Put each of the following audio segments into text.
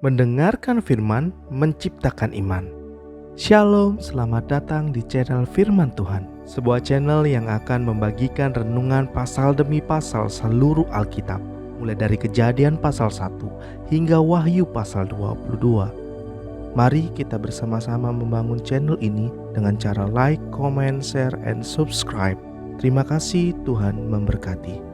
Mendengarkan firman, menciptakan iman. Shalom, selamat datang di channel Firman Tuhan, sebuah channel yang akan membagikan renungan pasal demi pasal seluruh Alkitab, mulai dari Kejadian pasal 1 hingga Wahyu pasal 22. Mari kita bersama-sama membangun channel ini dengan cara like, comment, share, and subscribe. Terima kasih, Tuhan memberkati.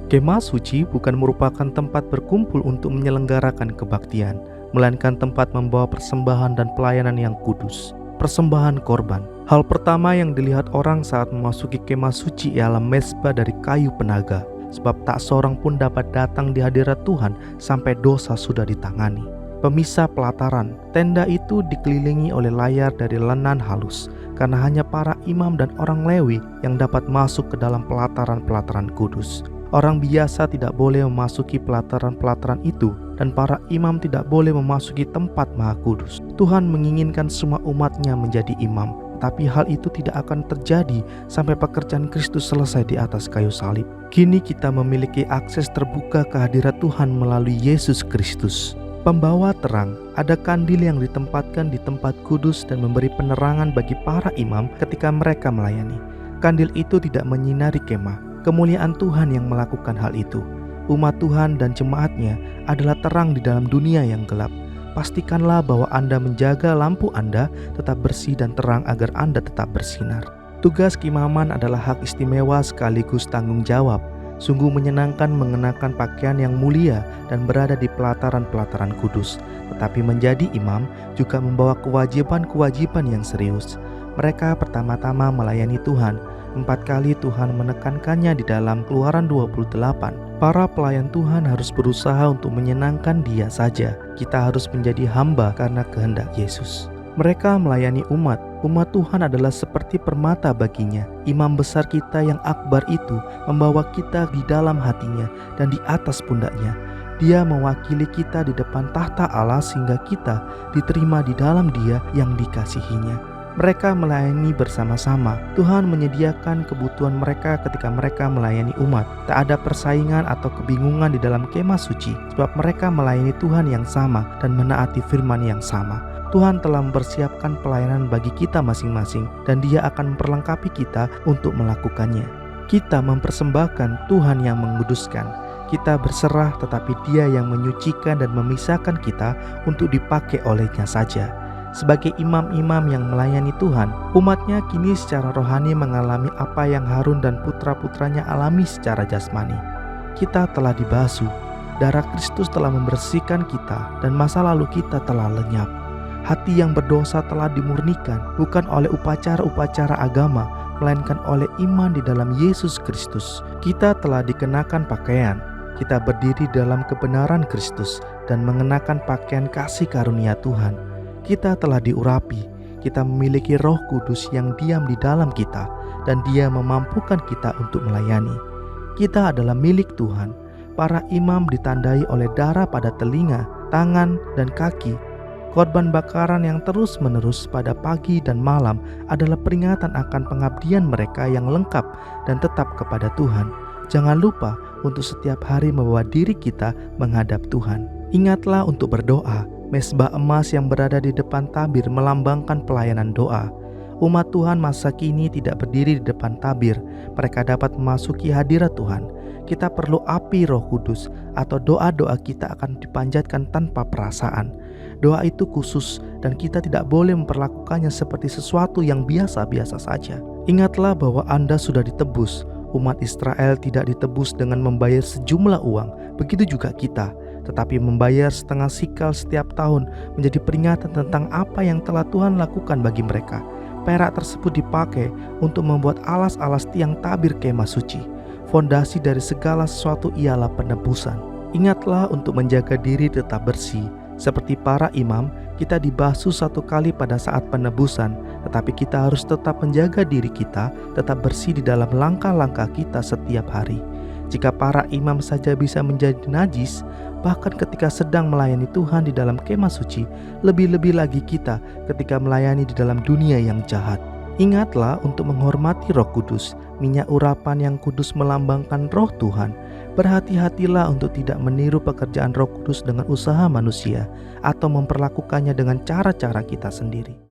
Kemah suci bukan merupakan tempat berkumpul untuk menyelenggarakan kebaktian, melainkan tempat membawa persembahan dan pelayanan yang kudus, persembahan korban. Hal pertama yang dilihat orang saat memasuki kemah suci ialah mezbah dari kayu penaga, sebab tak seorang pun dapat datang di hadirat Tuhan sampai dosa sudah ditangani. Pemisah pelataran, tenda itu dikelilingi oleh layar dari lenan halus, karena hanya para imam dan orang Lewi yang dapat masuk ke dalam pelataran-pelataran kudus. Orang biasa tidak boleh memasuki pelataran-pelataran itu, dan para imam tidak boleh memasuki tempat maha kudus. Tuhan menginginkan semua umatnya menjadi imam, tapi hal itu tidak akan terjadi sampai pekerjaan Kristus selesai di atas kayu salib. Kini kita memiliki akses terbuka ke hadirat Tuhan melalui Yesus Kristus. Pembawa terang, ada kandil yang ditempatkan di tempat kudus dan memberi penerangan bagi para imam ketika mereka melayani. Kandil itu tidak menyinari kemah. Kemuliaan Tuhan yang melakukan hal itu. Umat Tuhan dan jemaatnya adalah terang di dalam dunia yang gelap. Pastikanlah bahwa Anda menjaga lampu Anda tetap bersih dan terang agar Anda tetap bersinar. Tugas keimaman adalah hak istimewa sekaligus tanggung jawab. Sungguh menyenangkan mengenakan pakaian yang mulia dan berada di pelataran-pelataran kudus. Tetapi menjadi imam juga membawa kewajiban-kewajiban yang serius. Mereka pertama-tama melayani Tuhan. 4 kali Tuhan menekankannya di dalam Keluaran 28. Para pelayan Tuhan harus berusaha untuk menyenangkan Dia saja. Kita harus menjadi hamba karena kehendak Yesus. Mereka melayani umat. Umat Tuhan adalah seperti permata baginya. Imam besar kita yang akbar itu membawa kita di dalam hatinya dan di atas pundaknya. Dia mewakili kita di depan tahta Allah sehingga kita diterima di dalam Dia yang dikasihinya. Mereka melayani bersama-sama. Tuhan menyediakan kebutuhan mereka ketika mereka melayani umat. Tak ada persaingan atau kebingungan di dalam kemah suci, sebab mereka melayani Tuhan yang sama dan menaati firman yang sama. Tuhan telah mempersiapkan pelayanan bagi kita masing-masing, dan Dia akan memperlengkapi kita untuk melakukannya. Kita mempersembahkan, Tuhan yang menguduskan. Kita berserah, tetapi Dia yang menyucikan dan memisahkan kita untuk dipakai olehnya saja. Sebagai imam-imam yang melayani Tuhan, umatnya kini secara rohani mengalami apa yang Harun dan putra-putranya alami secara jasmani. Kita telah dibasuh, darah Kristus telah membersihkan kita, dan masa lalu kita telah lenyap. Hati yang berdosa telah dimurnikan, bukan oleh upacara-upacara agama, melainkan oleh iman di dalam Yesus Kristus. Kita telah dikenakan pakaian, kita berdiri dalam kebenaran Kristus, dan mengenakan pakaian kasih karunia Tuhan. Kita telah diurapi, kita memiliki Roh Kudus yang diam di dalam kita, dan Dia memampukan kita untuk melayani. Kita adalah milik Tuhan. Para imam ditandai oleh darah pada telinga, tangan, dan kaki. Korban bakaran yang terus-menerus pada pagi dan malam adalah peringatan akan pengabdian mereka yang lengkap dan tetap kepada Tuhan. Jangan lupa untuk setiap hari membawa diri kita menghadap Tuhan. Ingatlah untuk berdoa. Mezbah emas yang berada di depan tabir melambangkan pelayanan doa. Umat Tuhan masa kini tidak berdiri di depan tabir. Mereka dapat memasuki hadirat Tuhan. Kita perlu api Roh Kudus, atau doa-doa kita akan dipanjatkan tanpa perasaan. Doa itu khusus dan kita tidak boleh memperlakukannya seperti sesuatu yang biasa-biasa saja. Ingatlah bahwa Anda sudah ditebus. Umat Israel tidak ditebus dengan membayar sejumlah uang. Begitu juga kita. Tetapi membayar setengah sikal setiap tahun menjadi peringatan tentang apa yang telah Tuhan lakukan bagi mereka. Perak tersebut dipakai untuk membuat alas-alas tiang tabir kemah suci. Fondasi dari segala sesuatu ialah penebusan. Ingatlah untuk menjaga diri tetap bersih. Seperti para imam, kita dibasuh 1 kali pada saat penebusan, tetapi kita harus tetap menjaga diri kita tetap bersih di dalam langkah-langkah kita setiap hari. Jika para imam saja bisa menjadi najis, bahkan ketika sedang melayani Tuhan di dalam kemah suci, lebih-lebih lagi kita ketika melayani di dalam dunia yang jahat. Ingatlah untuk menghormati Roh Kudus, minyak urapan yang kudus melambangkan Roh Tuhan. Berhati-hatilah untuk tidak meniru pekerjaan Roh Kudus dengan usaha manusia atau memperlakukannya dengan cara-cara kita sendiri.